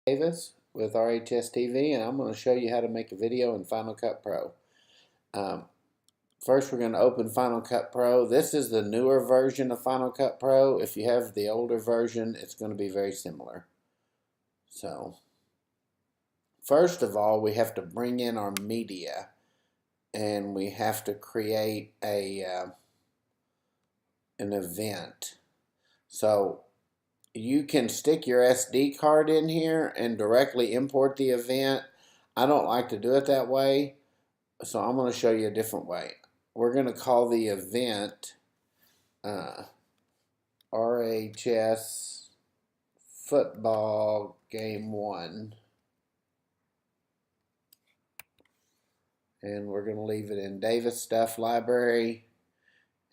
Davis with RHS TV, and I'm going to show you how to make a video in Final Cut Pro. Um, First, we're going to open Final Cut Pro. This is the newer version of Final Cut Pro. If you have the older version, it's going to be very similar. So, first of all, we have to bring in our media, and we have to create an event. So, you can stick your SD card in here and directly import the event. I don't like to do it that way, so I'm going to show you a different way. We're going to call the event RHS Football Game 1. And we're going to leave it in Davis Stuff Library.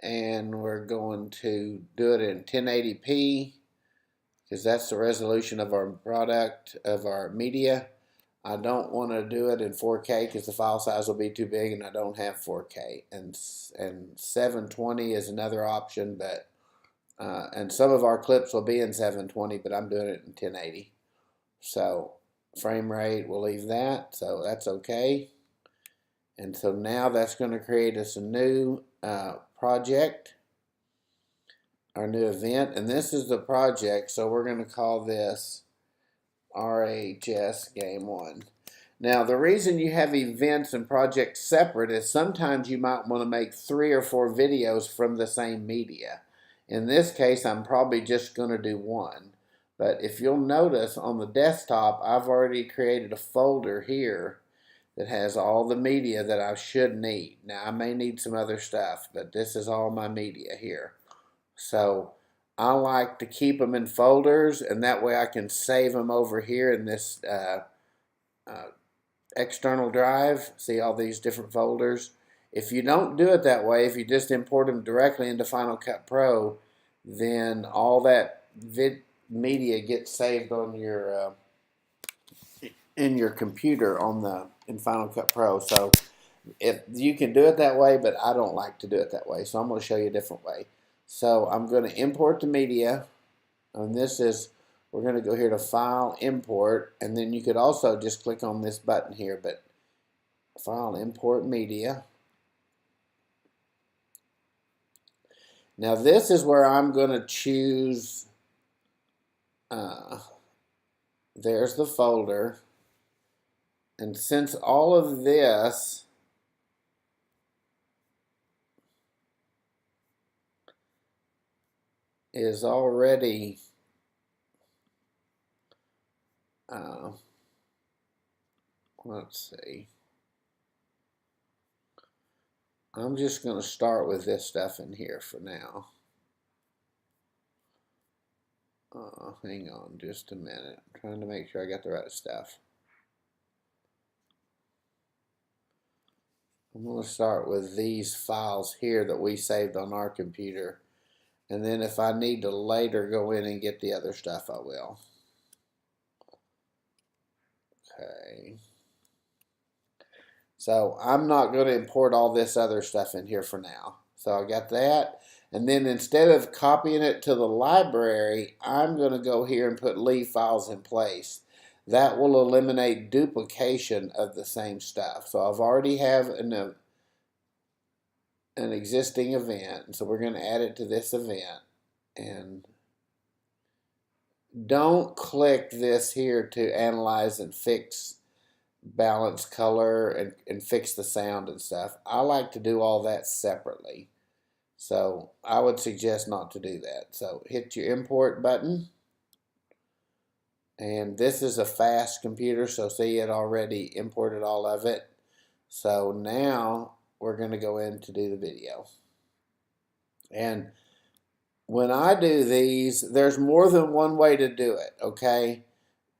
And we're going to do it in 1080p because that's the resolution of our product, of our media. I don't want to do it in 4K because the file size will be too big and I don't have 4K. And 720 is another option, but and some of our clips will be in 720, but I'm doing it in 1080. So frame rate, we'll leave that, so that's okay. And so now that's going to create us a new project, our new event, and this is the project, so we're going to call this RHS Game 1. Now, the reason you have events and projects separate is sometimes you might want to make 3 or 4 videos from the same media. In this case, I'm probably just going to do one. But if you'll notice on the desktop, I've already created a folder here that has all the media that I should need. Now, I may need some other stuff, but this is all my media here. So I like to keep them in folders, and that way I can save them over here in this external drive. See all these different folders? If you don't do it that way, if you just import them directly into Final Cut Pro, then all that media gets saved on your in your computer in Final Cut Pro. So if you can do it that way, but I don't like to do it that way. So I'm going to show you a different way. So I'm going to import the media, and we're going to go here to File, Import, and then you could also just click on this button here, but File, Import Media. Now this is where I'm going to choose, there's the folder, and since all of this is already let's see, I'm just going to start with this stuff in here for now. Hang on just a minute. I'm trying to make sure I got the right stuff. I'm going to start with these files here that we saved on our computer. And then if I need to later go in and get the other stuff, I will. Okay. So I'm not going to import all this other stuff in here for now. So I got that. And then instead of copying it to the library, I'm going to go here and put leave files in place. That will eliminate duplication of the same stuff. So I've already have an existing event. So we're going to add it to this event. And don't click this here to analyze and fix balance color and fix the sound and stuff. I like to do all that separately. So I would suggest not to do that. So hit your import button. And this is a fast computer, so see, it already imported all of it. So now we're going to go in to do the video. And when I do these, there's more than one way to do it, okay?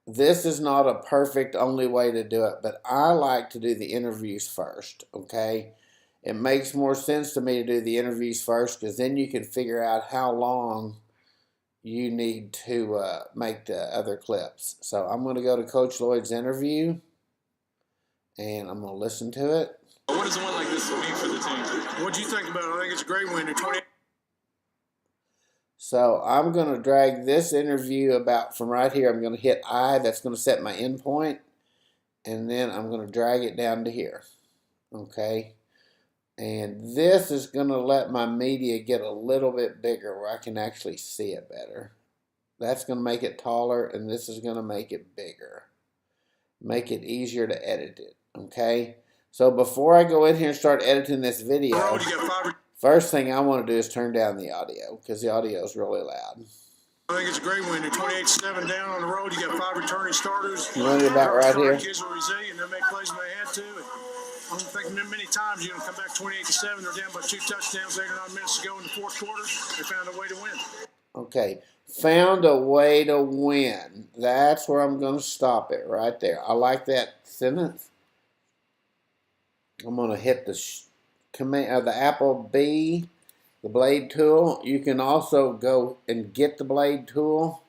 This is not a perfect only way to do it, but I like to do the interviews first, okay? It makes more sense to me to do the interviews first because then you can figure out how long you need to make the other clips. So I'm going to go to Coach Lloyd's interview, and I'm going to listen to it. What does a win like this mean for the team? What do you think about it? I think it's a great win. So I'm going to drag this interview about from right here. I'm going to hit I. That's going to set my endpoint. And then I'm going to drag it down to here. Okay. And this is going to let my media get a little bit bigger where I can actually see it better. That's going to make it taller, and this is going to make it bigger. Make it easier to edit it. Okay. So before I go in here and start editing this video, first thing I want to do is turn down the audio because the audio is really loud. I think it's a great win. They're 28-7 down on the road. You got 5 returning starters. Run it about right here. Kids were resilient. They make plays when they had to. I don't think many times you're going to come back 28-7. They're down by 2 touchdowns 8 or 9 minutes to go in the fourth quarter. They found a way to win. Okay, found a way to win. That's where I'm going to stop it right there. I like that sentence. I'm going to hit the command, the Apple B, the blade tool. You can also go and get the blade tool.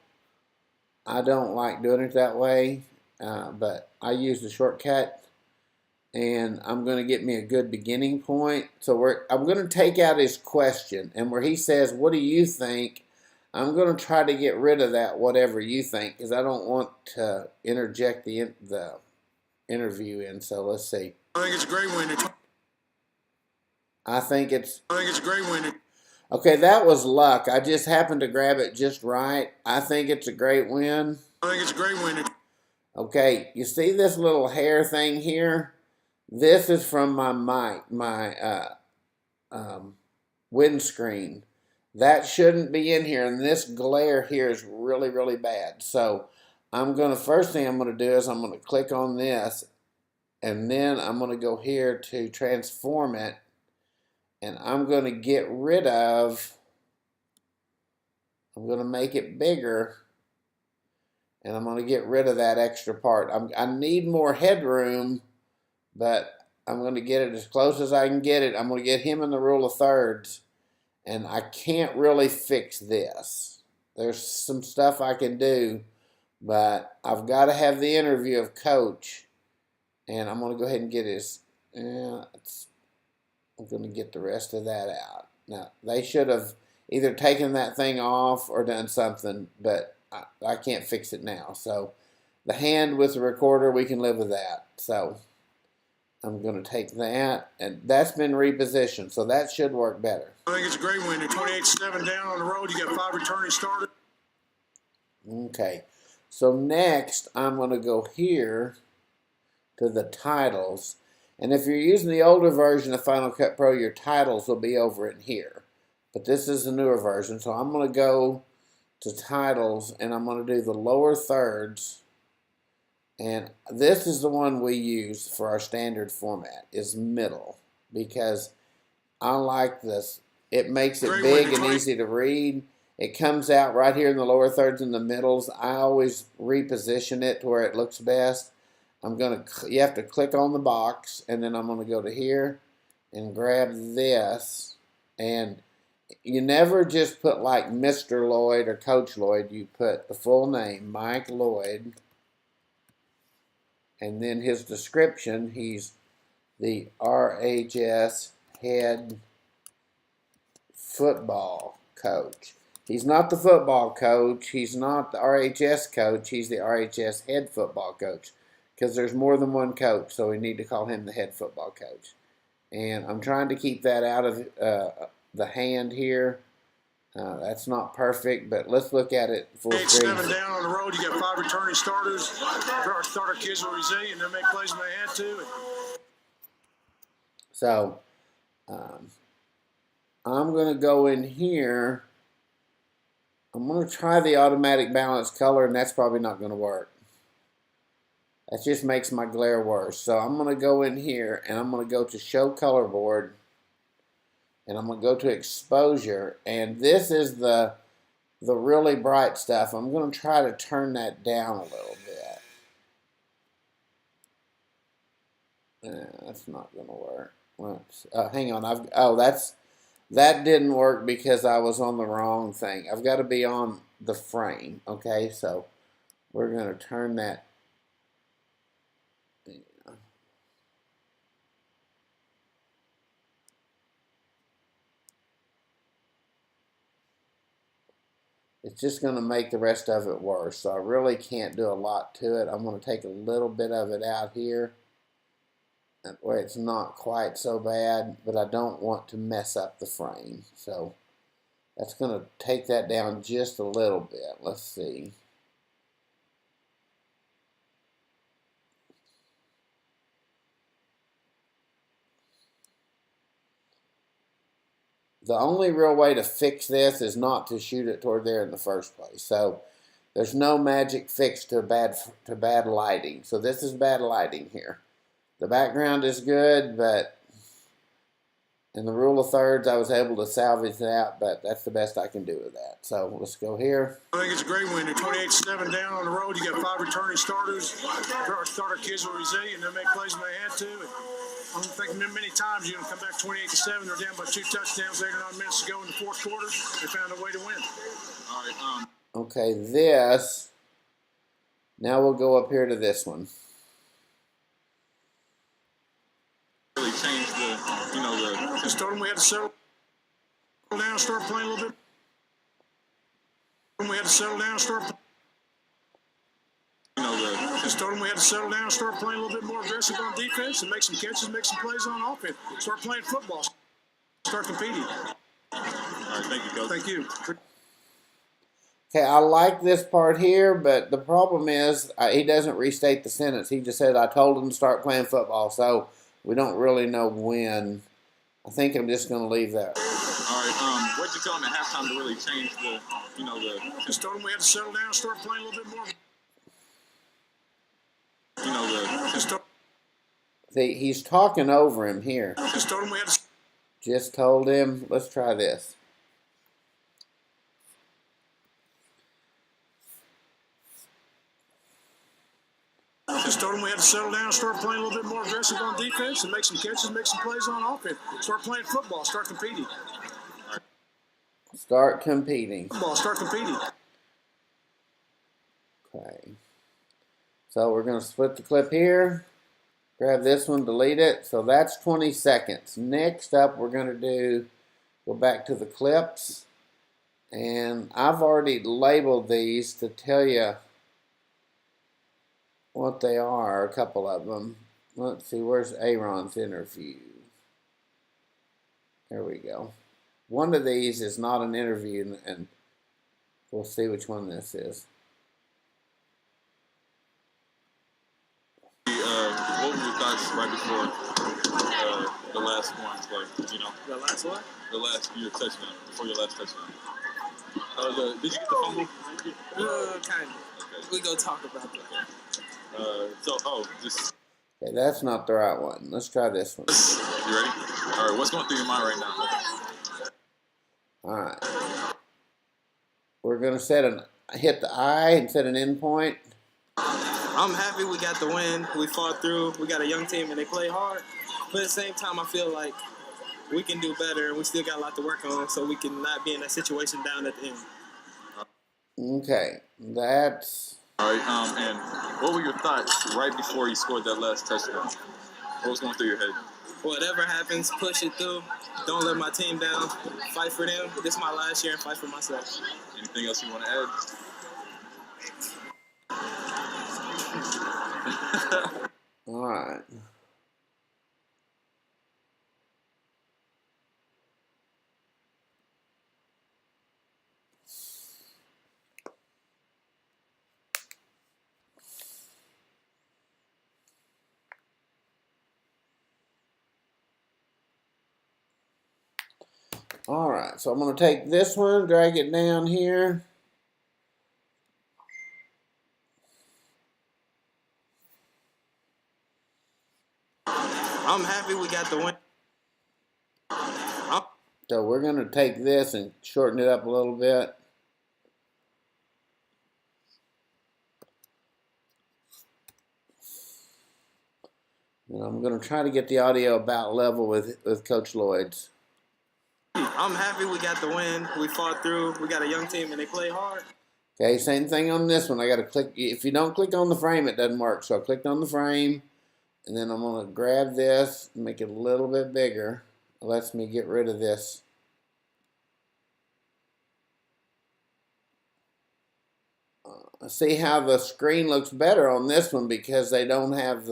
I don't like doing it that way, but I use the shortcut, and I'm going to get me a good beginning point. So I'm going to take out his question, and where he says, "What do you think?" I'm going to try to get rid of that "whatever you think" because I don't want to interject the interview in. So let's see. I think it's a great win. I think it's a great win. Okay, that was luck. I just happened to grab it just right. I think it's a great win. I think it's a great win. Okay, you see this little hair thing here? This is from my mic, my windscreen. That shouldn't be in here, and this glare here is really, really bad. So first thing I'm going to do is I'm going to click on this, and then I'm going to go here to transform it, and I'm going to get rid of, I'm going to make it bigger, and I'm going to get rid of that extra part. I need more headroom, but I'm going to get it as close as I can get it. I'm going to get him in the rule of thirds, and I can't really fix this. There's some stuff I can do, but I've got to have the interview of Coach, and I'm going to go ahead and get his, I'm going to get the rest of that out. Now, they should have either taken that thing off or done something, but I can't fix it now. So the hand with the recorder, we can live with that. So I'm going to take that, and that's been repositioned, so that should work better. I think it's a great win. They're 28-7 down on the road. You got 5 returning starters. Okay, so next I'm going to go here to the titles. And if you're using the older version of Final Cut Pro, your titles will be over in here. But this is the newer version, so I'm going to go to titles, and I'm going to do the lower thirds. And this is the one we use for our standard format, is middle, because I like this. It makes it big and easy to read. It comes out right here in the lower thirds and the middles. I always reposition it to where it looks best. You have to click on the box, and then I'm going to go to here and grab this. And you never just put like Mr. Lloyd or Coach Lloyd. You put the full name, Mike Lloyd. And then his description, he's the RHS head football coach. He's not the football coach. He's not the RHS coach. He's the RHS head football coach. Because there's more than one coach, so we need to call him the head football coach. And I'm trying to keep that out of the hand here. That's not perfect, but let's look at it full screen. 7 down on the road. You got 5 returning starters. Our starter kids were resilient. They make plays when they had to. So I'm going to go in here. I'm going to try the automatic balance color, and that's probably not going to work. That just makes my glare worse. So I'm going to go in here, and I'm going to go to Show Color Board, and I'm going to go to Exposure, and this is the really bright stuff. I'm going to try to turn that down a little bit. That's not going to work. Hang on. That didn't work because I was on the wrong thing. I've got to be on the frame. Okay, so we're going to turn that. it's just going to make the rest of it worse. So I really can't do a lot to it. I'm going to take a little bit of it out here. That way it's not quite so bad, but I don't want to mess up the frame. So that's going to take that down just a little bit. Let's see. The only real way to fix this is not to shoot it toward there in the first place. So there's no magic fix to bad lighting. So this is bad lighting here. The background is good, but in the rule of thirds, I was able to salvage it out, but that's the best I can do with that. So let's go here. I think it's a great win. They're 28-7 down on the road. You got 5 returning starters. Starter kids were resilient. They make plays when they had to. And I'm thinking many times you're going to come back 28-7. They're down by 2 touchdowns, 8 or 9 minutes to go in the fourth quarter. They found a way to win. All right. Okay, this. Now we'll go up here to this one. Really changed the. Just told them we had to settle down and start playing a little bit. We had to settle down and start. Just told them we had to settle down and start playing a little bit more aggressive on defense and make some catches, make some plays on offense. Start playing football. Start competing. All right, thank you, Coach. Thank you. Okay, I like this part here, but the problem is he doesn't restate the sentence. He just said, I told him to start playing football, so we don't really know when. I think I'm just going to leave that. All right, what'd you tell him at halftime to really change the. Just told him we had to settle down and start playing a little bit more. See, he's talking over him here. Just told him we had to. Just told him, let's try this. Just told him we had to settle down and start playing a little bit more aggressive on defense and make some catches, make some plays on offense. Start playing football. Start competing. Start competing. Football. Start competing. Okay. So we're going to split the clip here. Grab this one, delete it. So that's 20 seconds. Next up, we're going to go back to the clips. And I've already labeled these to tell you what they are, a couple of them. Let's see, where's Aaron's interview? There we go. One of these is not an interview, and we'll see which one this is. What were your thoughts right before the last one play? The last what? Your touchdown, before your last touchdown. Did you get the fumble? Kind of. Okay. We go talk about that. Just. Okay, that's not the right one. Let's try this one. You ready? All right, what's going through your mind right now? All right. We're going to hit the I and set an end point. I'm happy we got the win. We fought through. We got a young team and they play hard. But at the same time, I feel like we can do better and we still got a lot to work on so we can not be in that situation down at the end. Okay, that's... All right, and what were your thoughts right before you scored that last touchdown? What was going through your head? Whatever happens, push it through. Don't let my team down. Fight for them. This is my last year and fight for myself. Anything else you want to add? All right. All right, so I'm going to take this one, drag it down here. I'm happy we got the win. So we're going to take this and shorten it up a little bit. And I'm going to try to get the audio about level with Coach Lloyd's. I'm happy we got the win. We fought through. We got a young team and they play hard. Okay, same thing on this one. I got to click. If you don't click on the frame, it doesn't work. So I clicked on the frame, and then I'm going to grab this, make it a little bit bigger. It lets me get rid of this. see how the screen looks better on this one because they don't have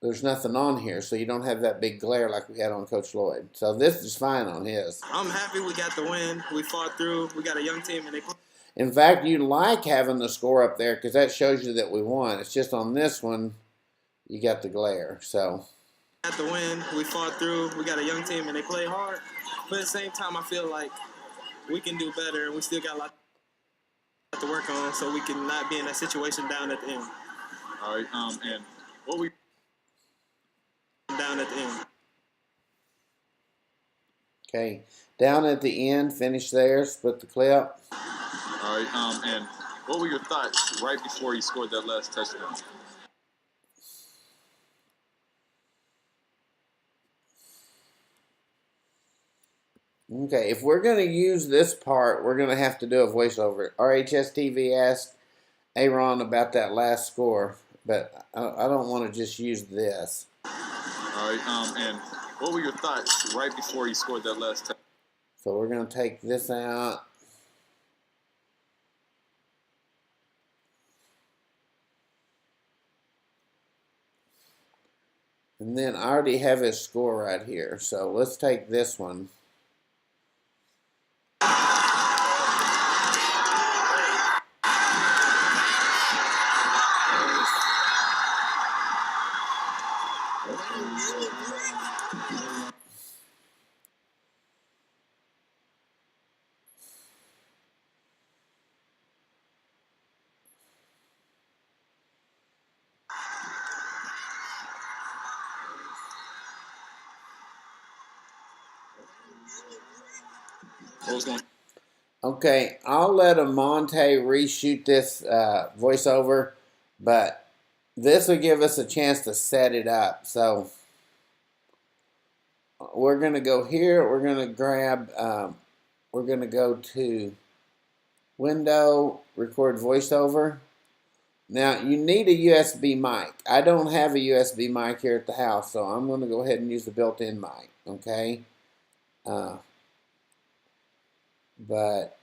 there's nothing on here, so you don't have that big glare like we had on Coach Lloyd. So this is fine on his. I'm happy we got the win. We fought through. We got a young team, and they. In fact, you like having the score up there because that shows you that we won. It's just on this one, you got the glare. So. Got the win. We fought through. We got a young team, and they play hard. But at the same time, I feel like we can do better, and we still got a lot to work on, so we can not be in that situation down at the end. All right. And what we down at the end. Okay, down at the end, finish there, split the clip. All right. And what were your thoughts right before you scored that last touchdown? Okay, if we're going to use this part, we're going to have to do a voiceover. RHS TV asked Aaron about that last score, but I don't want to just use this. All right. And what were your thoughts right before you scored that last touchdown? So we're going to take this out. And then I already have his score right here. So let's take this one. Okay, I'll let Amonte reshoot this voiceover, but this will give us a chance to set it up. So we're going to go here. We're going to grab, we're going to go to Window, Record Voiceover. Now, you need a USB mic. I don't have a USB mic here at the house, so I'm going to go ahead and use the built-in mic, okay? But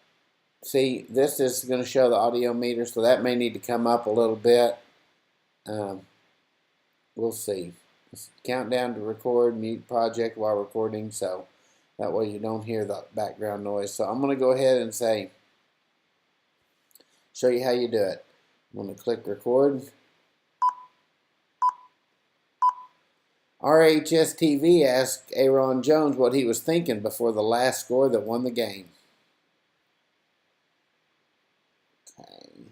see, this is going to show the audio meter, so that may need to come up a little bit. We'll see. Let's count down to record, mute project while recording, so that way you don't hear the background noise. So I'm going to go ahead and say, show you how you do it. I'm going to click record. RHS TV asked Aaron Jones what he was thinking before the last score that won the game. Okay.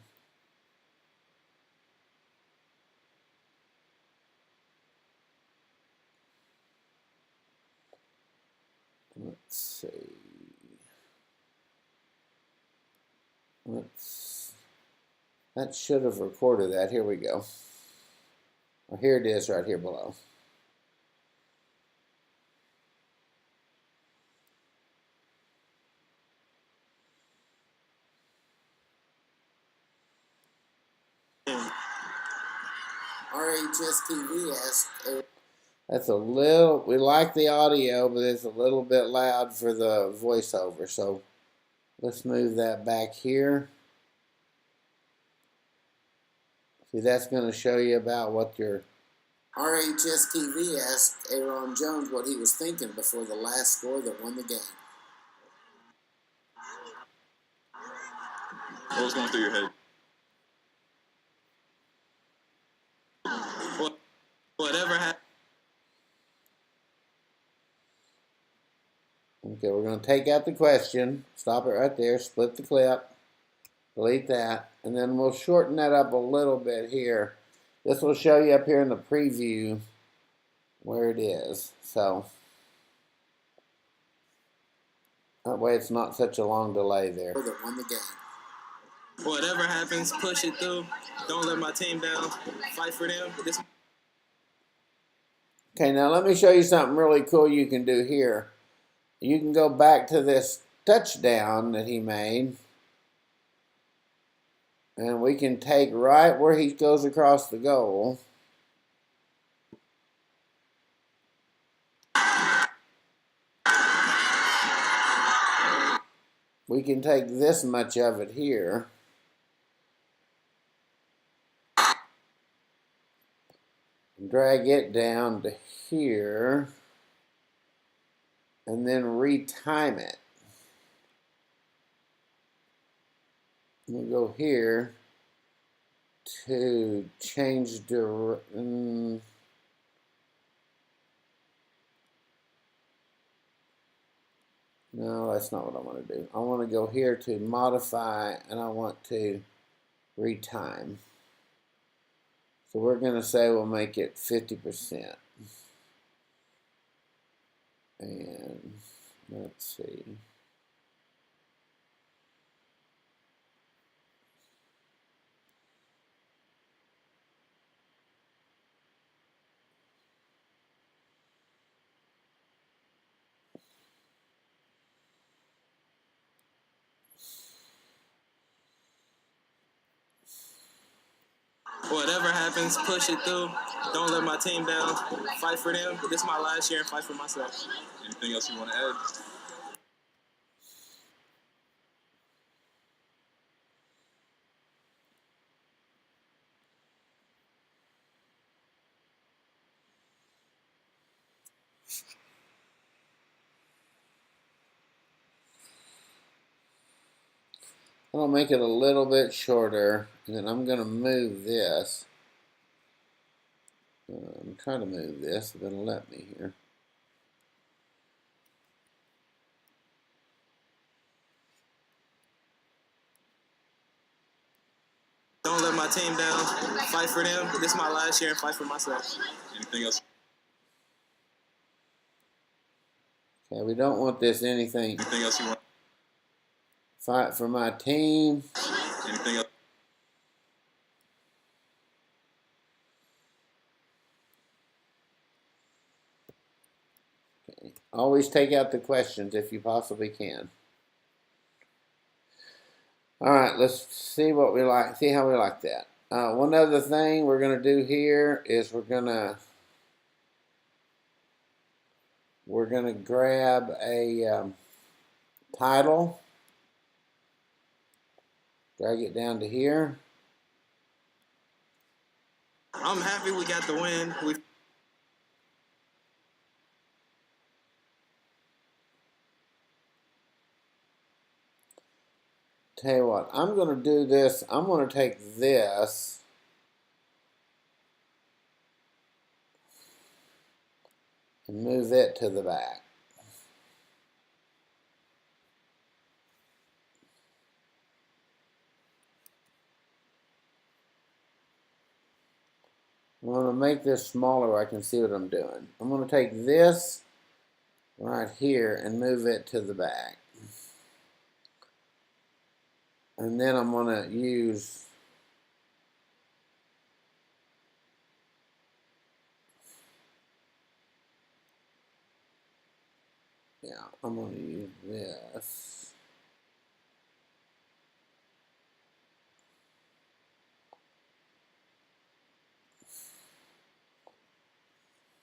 Let's see. That should have recorded that. Here we go. Well, here it is right here below. RHS TV asked. That's a little, we like the audio, but it's a little bit loud for the voiceover. So let's move that back here. See, that's going to show you about what your RHS TV asked Aaron Jones what he was thinking before the last score that won the game. What was going through your head? Whatever happened. Okay, we're going to take out the question, stop it right there, split the clip, delete that, and then we'll shorten that up a little bit here. This will show you up here in the preview where it is. So that way it's not such a long delay there. That won the game. Whatever happens, push it through. Don't let my team down. Fight for them. Okay, now let me show you something really cool you can do here. You can go back to this touchdown that he made. And we can take right where he goes across the goal. we can take this much of it here and drag it down to here and then retime it. We'll go here to change direction. No, that's not what I want to do. I want to go here to modify, and I want to retime. So we're going to say we'll make it 50%. And let's see. Whatever happens, push it through. Don't let my team down. Fight for them. This is my last year and fight for myself. Anything else you want to add? I'll make it a little bit shorter, and then I'm going to move this. I'm trying to move this, but it'll let me here. Don't let my team down. Fight for them. This is my last year and fight for myself. Anything else? Okay, we don't want this anything. Anything else you want? Fight for my team. Anything else? Okay. Always take out the questions if you possibly can. All right, let's see what we like. See how we like that. One other thing we're going to do here is we're going to grab a title, drag it down to here. I'm happy we got the win. Tell you what, I'm going to do this. I'm going to take this and move it to the back. I'm going to make this smaller where I can see what I'm doing. I'm going to take this right here and move it to the back. And then I'm going to use I'm going to use this.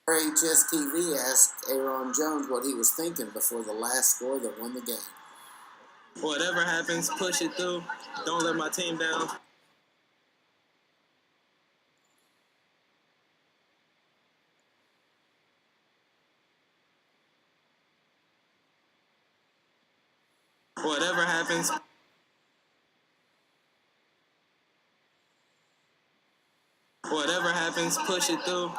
RHS-TV asked Aaron Jones what he was thinking before the last score that won the game. Whatever happens, push it through. Don't let my team down. Whatever happens. Whatever happens, push it through.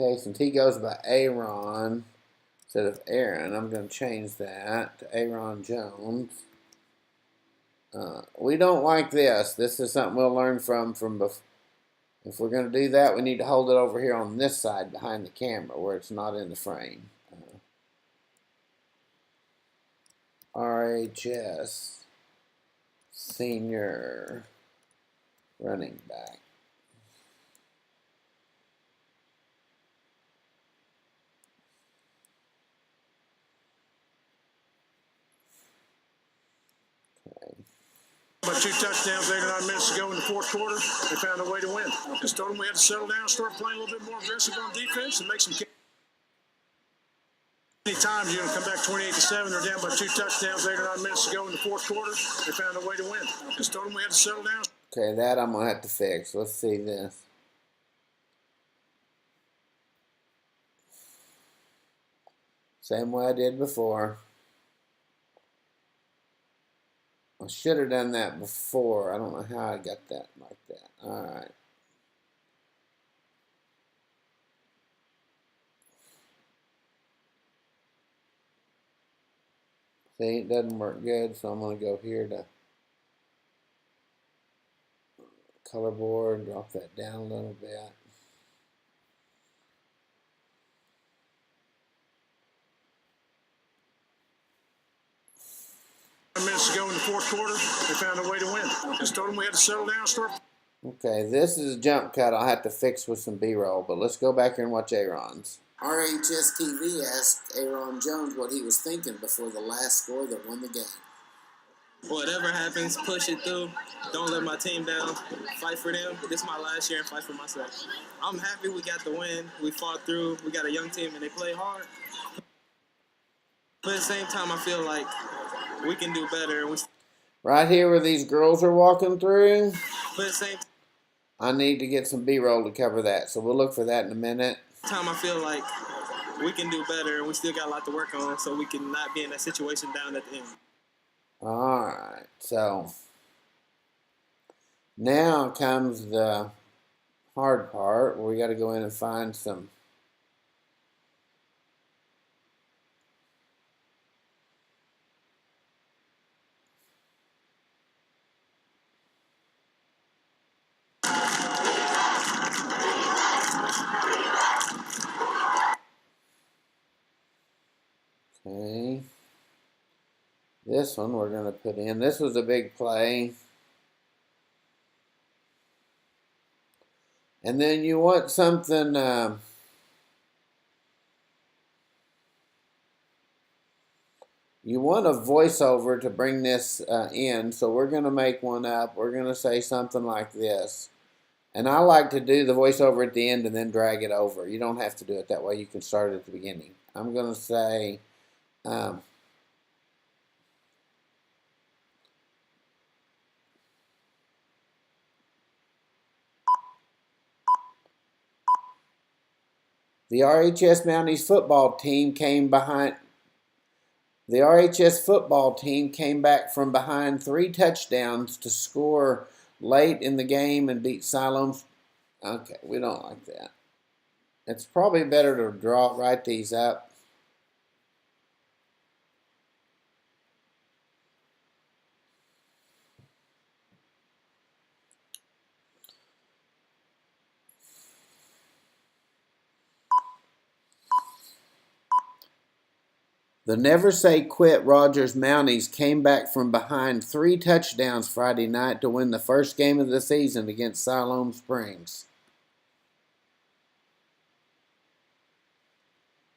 Okay, since he goes by Aaron instead of Aaron, I'm going to change that to Aaron Jones. We don't like this. This is something we'll learn from before. If we're going to do that, we need to hold it over here on this side behind the camera where it's not in the frame. RHS Senior Running Back. About 2 touchdowns, 8 or 9 minutes to go in the fourth quarter. They found a way to win. Just told them we had to settle down, start playing a little bit more aggressive on defense, and make some. Many times you're going to come back 28-7. They're down by 2 touchdowns, 8 or 9 minutes to go in the fourth quarter. They found a way to win. Just told them we had to settle down. Okay, that I'm going to have to fix. Let's see this. Same way I did before. I should have done that before. I don't know how I got that like that. Alright. See, it doesn't work good, so I'm going to go here to color board, drop that down a little bit. Minutes to go in the fourth quarter, they found a way to win. Just told them we had to settle down, start. Okay, this is a jump cut I'll have to fix with some B-roll, but let's go back here and watch Aaron's. RHS TV asked Aaron Jones what he was thinking before the last score that won the game. Whatever happens, push it through. Don't let my team down. Fight for them. This is my last year and fight for myself. I'm happy we got the win. We fought through. We got a young team and they play hard. But at the same time, I feel like we can do better. Right here where these girls are walking through, But at the same I need to get some B-roll to cover that, so we'll look for that in a minute. time, I feel like we can do better and we still got a lot to work on so we can not be in that situation down at the end. Alright, so now comes the hard part where we got to go in and find some okay. This one we're going to put in. This was a big play. And then you want something you want a voiceover to bring this in. So we're going to make one up. We're going to say something like this. And I like to do the voiceover at the end and then drag it over. You don't have to do it that way. You can start at the beginning. I'm going to say the RHS Mounties football team came behind. The RHS football team came back from behind 3 touchdowns to score late in the game and beat Siloam's. Okay, we don't like that. It's probably better to write these up. The Never Say Quit Rogers Mounties came back from behind 3 touchdowns Friday night to win the first game of the season against Siloam Springs.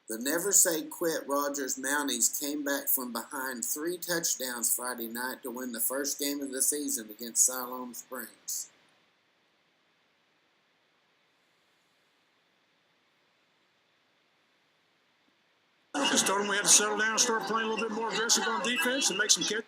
The Never Say Quit Rogers Mounties came back from behind 3 touchdowns Friday night to win the first game of the season against Siloam Springs. Just told them we had to settle down, start playing a little bit more aggressive on defense, and make some catches.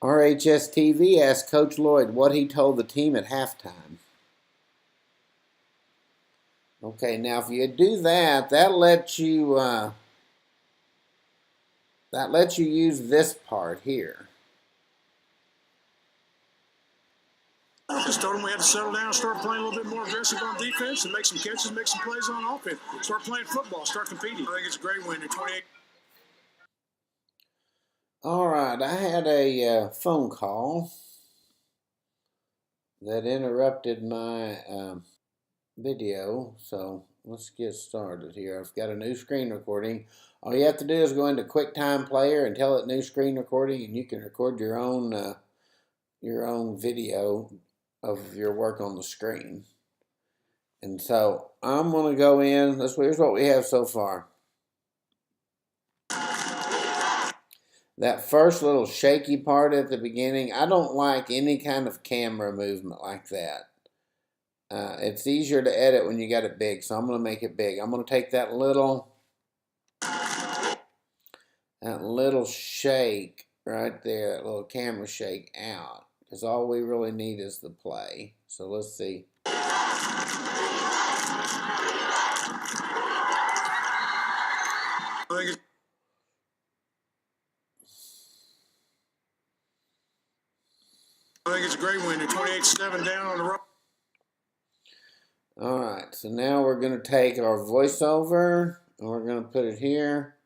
RHS TV asked Coach Lloyd what he told the team at halftime. Okay, now if you do that, that lets you use this part here. Just told them we had to settle down, start playing a little bit more aggressive on defense, and make some catches, make some plays on offense. Start playing football, start competing. I think it's a great win. They're 28. All right, I had a phone call that interrupted my video, so let's get started here. I've got a new screen recording. All you have to do is go into QuickTime Player and tell it new screen recording, and you can record your own your own video of your work on the screen. And so I'm going to go in. Here's what we have so far. That first little shaky part at the beginning, I don't like any kind of camera movement like that. It's easier to edit when you got it big, so I'm going to make it big. I'm going to take that little shake right there, that little camera shake out, because all we really need is the play. So let's see. I think it's a great win. They're 28-7 down on the road. All right, so now we're going to take our voiceover and we're going to put it here.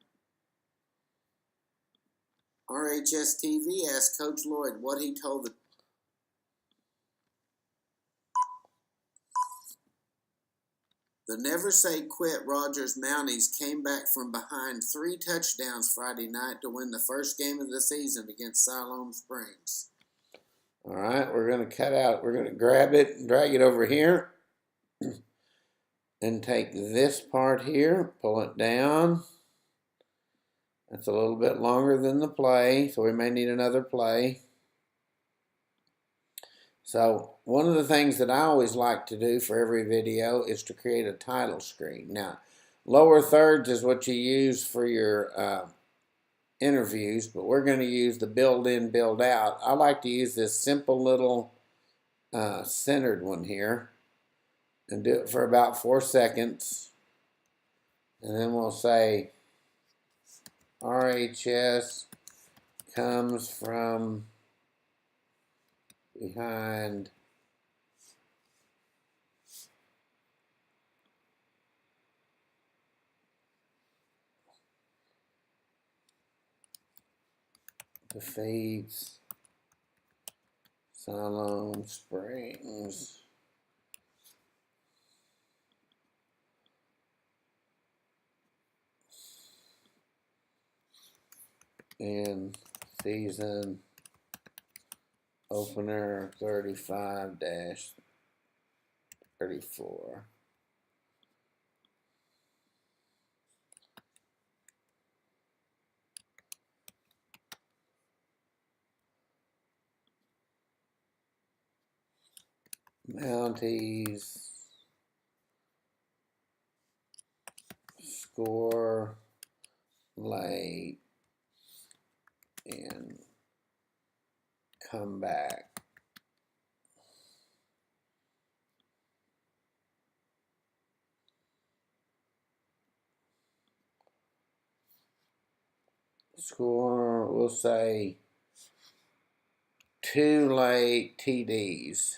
RHS TV asked Coach Lloyd what he told the Never Say Quit Rogers Mounties came back from behind 3 touchdowns Friday night to win the first game of the season against Siloam Springs. All right, we're going to cut out, we're going to grab it and drag it over here and take this part here, pull it down. That's a little bit longer than the play, so we may need another play. So one of the things that I always like to do for every video is to create a title screen. Now, lower thirds is what you use for your interviews, but we're going to use the build in, build out. I like to use this simple little centered one here and do it for about 4 seconds. And then we'll say RHS comes from behind defeats Siloam Springs in season opener 35-34. Mounties score late and come back. Score, we'll say 2 late TDs.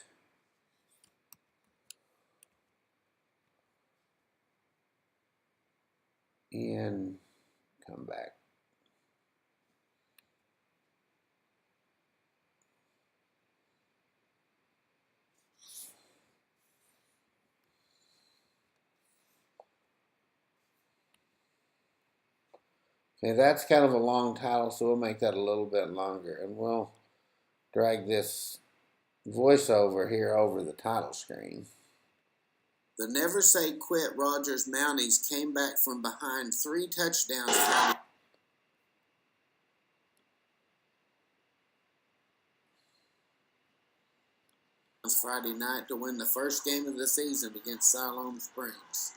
And come back. Okay, that's kind of a long title, so we'll make that a little bit longer. And we'll drag this voiceover here over the title screen. The Never Say Quit Rogers Mounties came back from behind 3 touchdowns Friday night to win the first game of the season against Siloam Springs.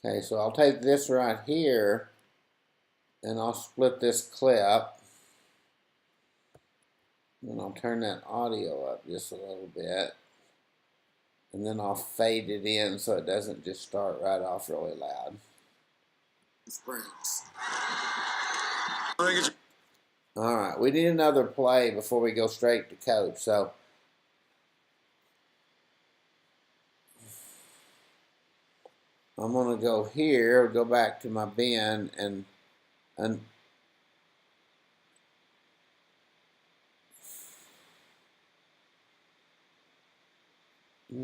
Okay, so I'll take this right here and I'll split this clip. And I'll turn that audio up just a little bit. And then I'll fade it in so it doesn't just start right off really loud. Springs. All right, we need another play before we go straight to coach. So I'm going to go here, go back to my bin, and I'm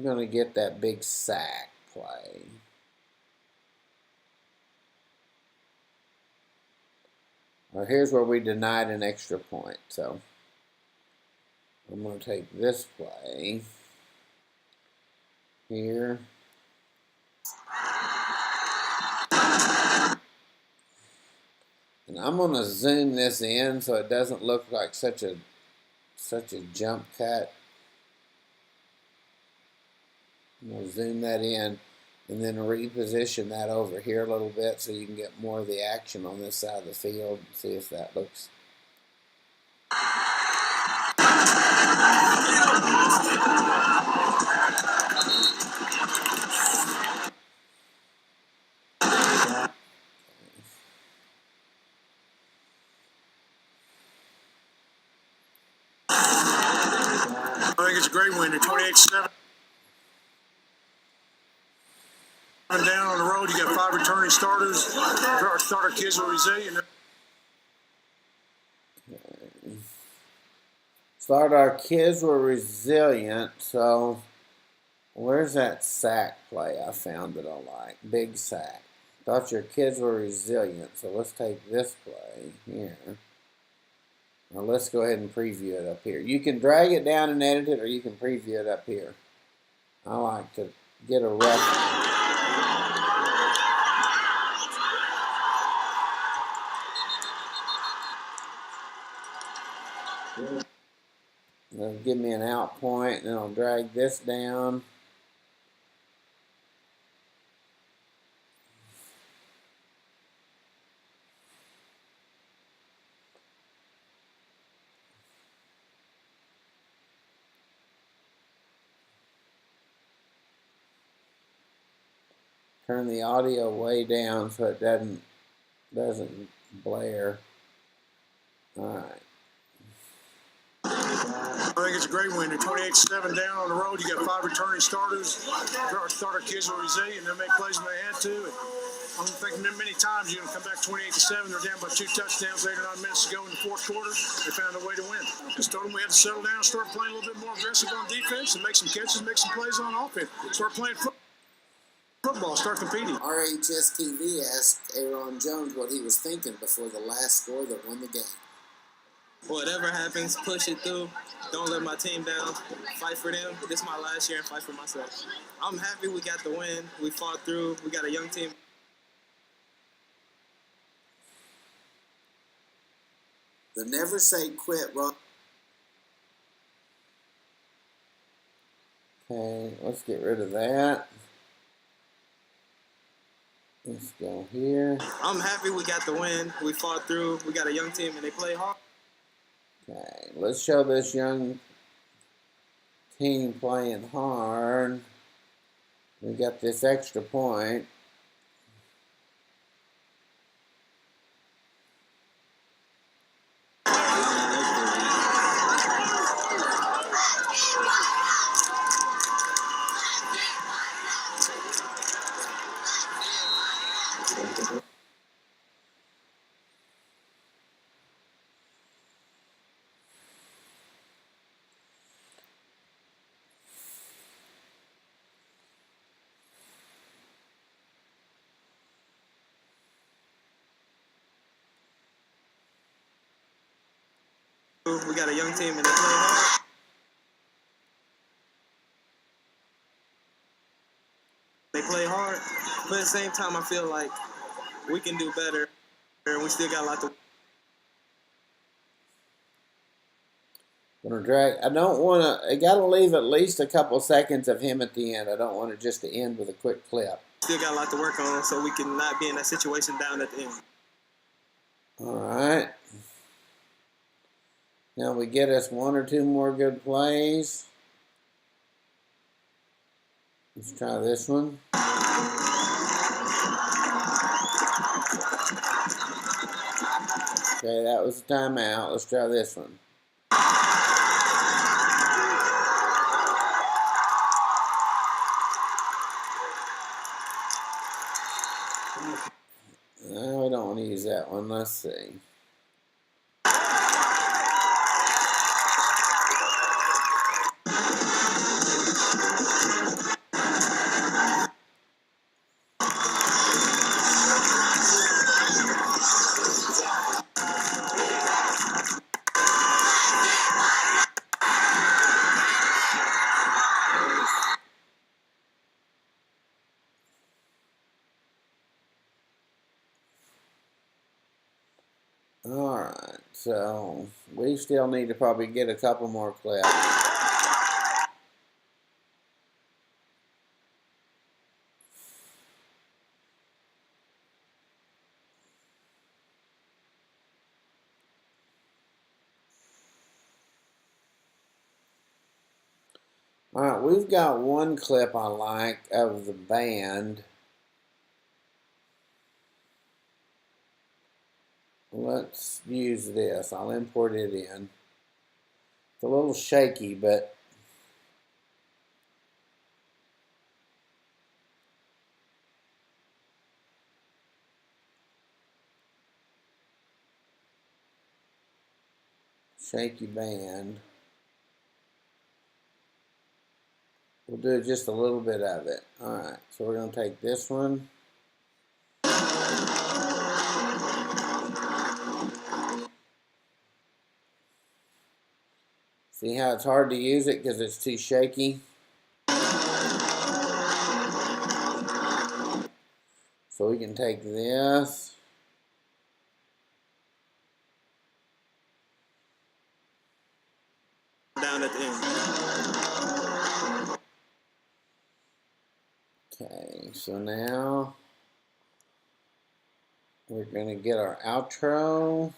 going to get that big sack play. Well, here's where we denied an extra point. So I'm going to take this play here. And I'm going to zoom this in so it doesn't look like such a jump cut. I'm going to zoom that in and then reposition that over here a little bit so you can get more of the action on this side of the field. See if that looks. I think it's a great win. They're 28-7 down on the road. You got 5 returning starters. Our starter kids are resilient. Start our kids were resilient, so where's that sack play I found that I like? Big sack. Thought your kids were resilient, so let's take this play here. Now let's go ahead and preview it up here. You can drag it down and edit it, or you can preview it up here. I like to get a rough. It'll give me an out point, and then I'll drag this down. Turn the audio way down so it doesn't blare. All right. I think it's a great win. They're 28-7 down on the road. You got 5 returning starters. Our starter kids are resilient. They'll make plays when they had to. And I don't think many times you're going to come back 28-7. They're down by 2 touchdowns, 8 or 9 minutes to go in the fourth quarter. They found a way to win. Just told them we had to settle down, start playing a little bit more aggressive on defense, and make some catches, make some plays on offense. Start playing football, start competing. RHS TV asked Aaron Jones what he was thinking before the last score that won the game. Whatever happens, push it through. Don't let my team down. Fight for them. This is my last year and fight for myself. I'm happy we got the win. We fought through. We got a young team. The never say quit, Rob. Okay, let's get rid of that. Let's go here. I'm happy we got the win. We fought through. We got a young team and they play hard. Okay, let's show this young team playing hard. We got this extra point. We got a young team and they play hard. They play hard, but at the same time, I feel like we can do better, and we still got a lot to. Gonna drag. I don't want to. I gotta leave at least a couple seconds of him at the end. I don't want it just to end with a quick clip. Still got a lot to work on, so we can not be in that situation down at the end. All right. Now we get us 1 or 2 more good plays. Let's try this one. Okay, that was a timeout. Let's try this one. No, we don't want to use that one. Let's see. Alright, so we still need to probably get a couple more clips. Alright, we've got one clip I like of the band. Let's use this. I'll import it in. It's a little shaky, but shaky band. We'll do just a little bit of it. Alright, so we're going to take this one. See how it's hard to use it because it's too shaky? So we can take this. Down at the end. Okay, so now we're going to get our outro.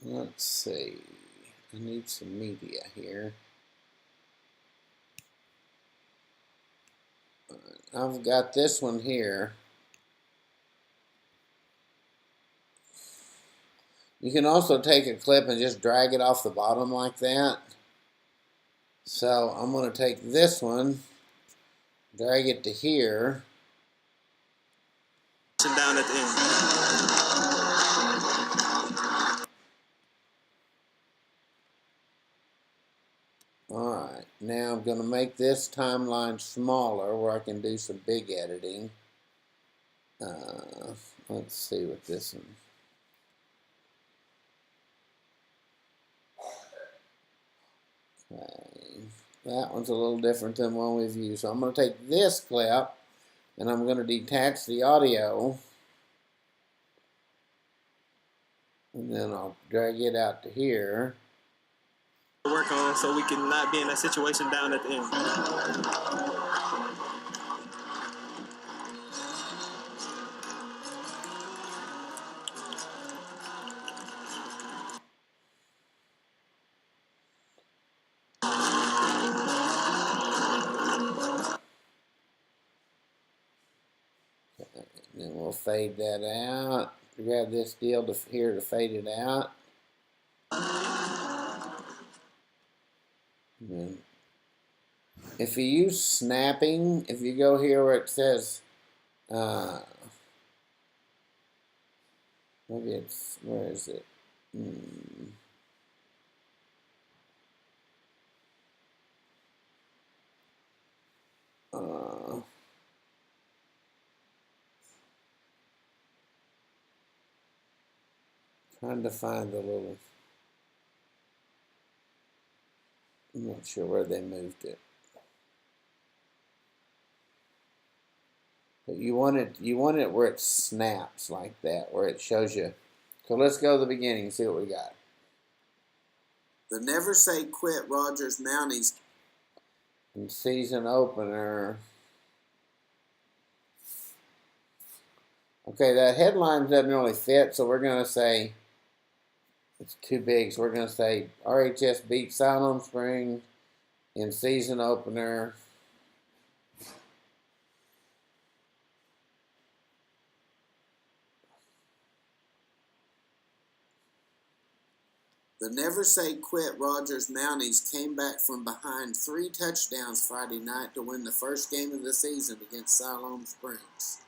Let's see. I need some media here. I've got this one here. You can also take a clip and just drag it off the bottom like that. So I'm going to take this one, drag it to here. Down at the end. Alright, now I'm going to make this timeline smaller where I can do some big editing. Let's see what this one. Okay, that one's a little different than one we've used. So I'm going to take this clip and I'm going to detach the audio. And then I'll drag it out to here. Work on so we can not be in that situation down at the end. And then we'll fade that out. Grab this deal here to fade it out. And then if you use snapping, if you go here where it says, maybe it's, where is it? Trying to find the little, I'm not sure where they moved it. But you want it where it snaps like that, where it shows you. So let's go to the beginning and see what we got. The Never Say Quit Rogers Mounties in season opener. Okay, that headline doesn't really fit, so we're going to say it's too big. So we're going to say RHS beat Siloam Springs in season opener. The Never Say Quit Rogers Mounties came back from behind 3 touchdowns Friday night to win the first game of the season against Siloam Springs.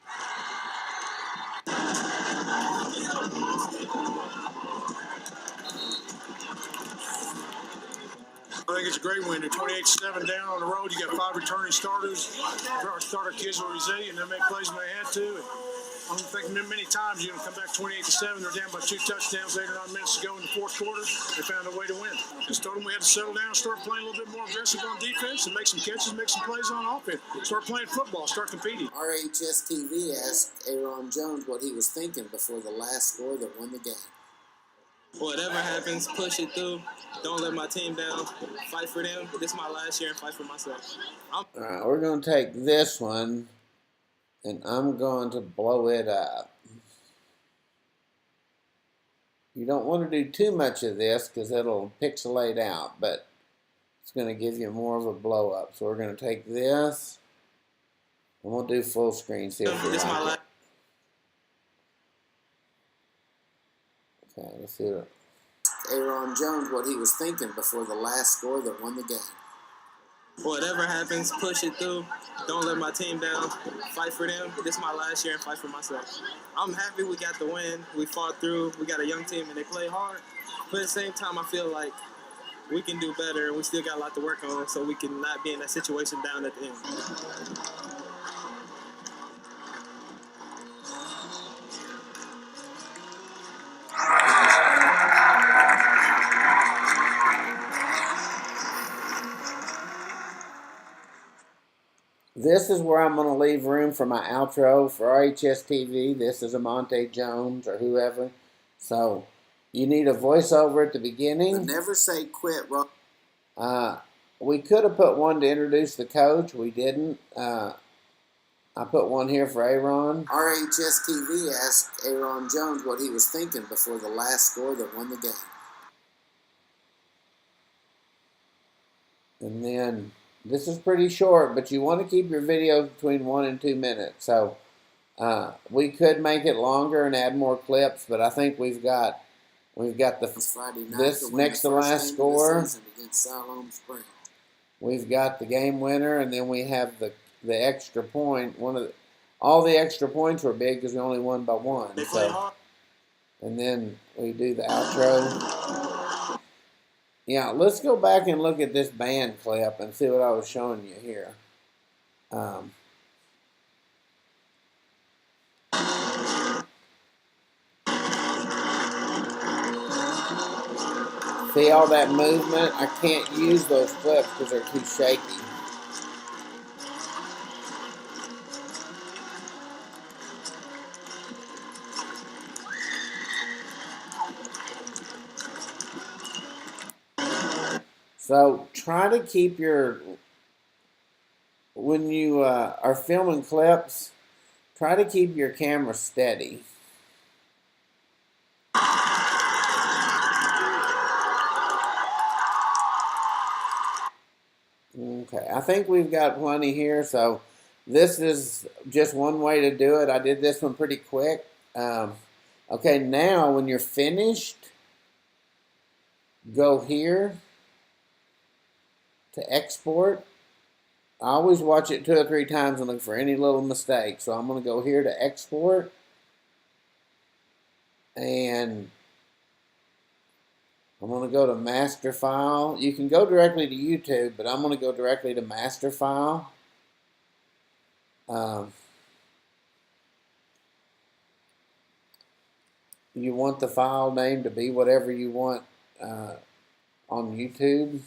I think it's a great win. They're 28-7 down on the road. You got 5 returning starters. Our starter kids were resilient. They make plays when they had to. I don't think many times you're going to come back 28-7. They're down by 2 touchdowns, 8 or 9 minutes to go in the fourth quarter. They found a way to win. Just told them we had to settle down, start playing a little bit more aggressive on defense, and make some catches, make some plays on offense. Start playing football, start competing. RHS TV asked Aaron Jones what he was thinking before the last score that won the game. Whatever happens, push it through. Don't let my team down. Fight for them. This is my last year and fight for myself. All right, we're going to take this one, and I'm going to blow it up. You don't want to do too much of this because it'll pixelate out, but it's going to give you more of a blow up. So we're going to take this, and we'll do full screen, see if we like it. Okay, let's see what Aaron Jones what he was thinking before the last score that won the game. Whatever happens, push it through. Don't let my team down. Fight for them. This is my last year and fight for myself. I'm happy we got the win. We fought through. We got a young team and they play hard. But at the same time, I feel like we can do better and we still got a lot to work on so we can not be in that situation down at the end. This is where I'm going to leave room for my outro for RHS TV. This is Amonte Jones or whoever. So you need a voiceover at the beginning. But never say quit. We could have put one to introduce the coach. We didn't. I put one here for Aaron. RHS TV asked Aaron Jones what he was thinking before the last score that won the game. And then this is pretty short, but you want to keep your videos between 1 and 2 minutes. So we could make it longer and add more clips, but I think we've got this next to last score. We've got the game winner, and then we have the extra point. All the extra points were big because we only won by 1. So, and then we do the outro. Yeah, let's go back and look at this band clip and see what I was showing you here. See all that movement? I can't use those clips because they're too shaky. So try to keep when you are filming clips, try to keep your camera steady. Okay, I think we've got plenty here, so this is just one way to do it. I did this one pretty quick. Okay, now when you're finished, go here to export. I always watch it 2 or 3 times and look for any little mistake. So I'm going to go here to export. And I'm going to go to master file. You can go directly to YouTube, but I'm going to go directly to master file. You want the file name to be whatever you want on YouTube.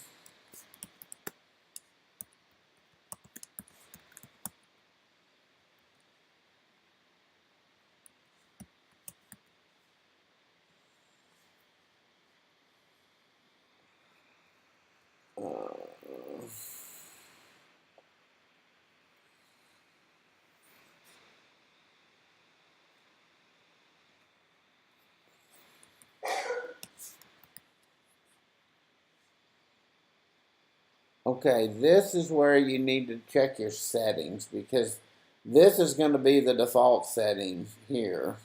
Okay, this is where you need to check your settings because this is going to be the default setting here.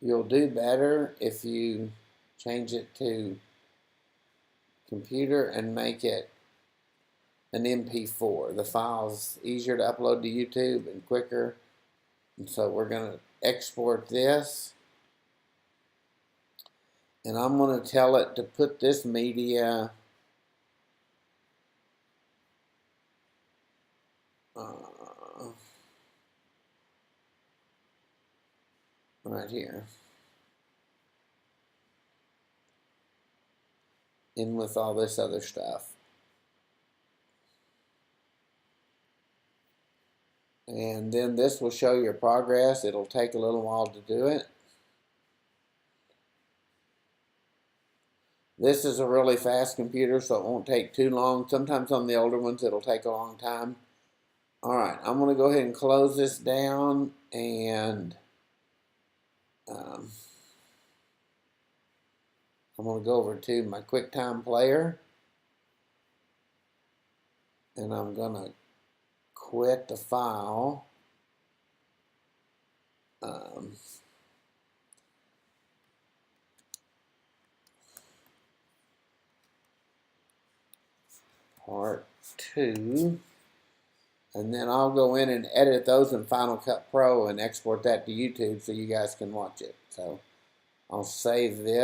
You'll do better if you change it to computer and make it an MP4. The file's easier to upload to YouTube and quicker. And so we're going to export this. And I'm going to tell it to put this media right here. In with all this other stuff. And then this will show your progress. It'll take a little while to do it. This is a really fast computer, so it won't take too long. Sometimes on the older ones, it'll take a long time. All right, I'm going to go ahead and close this down, and I'm going to go over to my QuickTime player, and I'm going to quit the file. Part 2. And then I'll go in and edit those in Final Cut Pro and export that to YouTube so you guys can watch it. So I'll save this.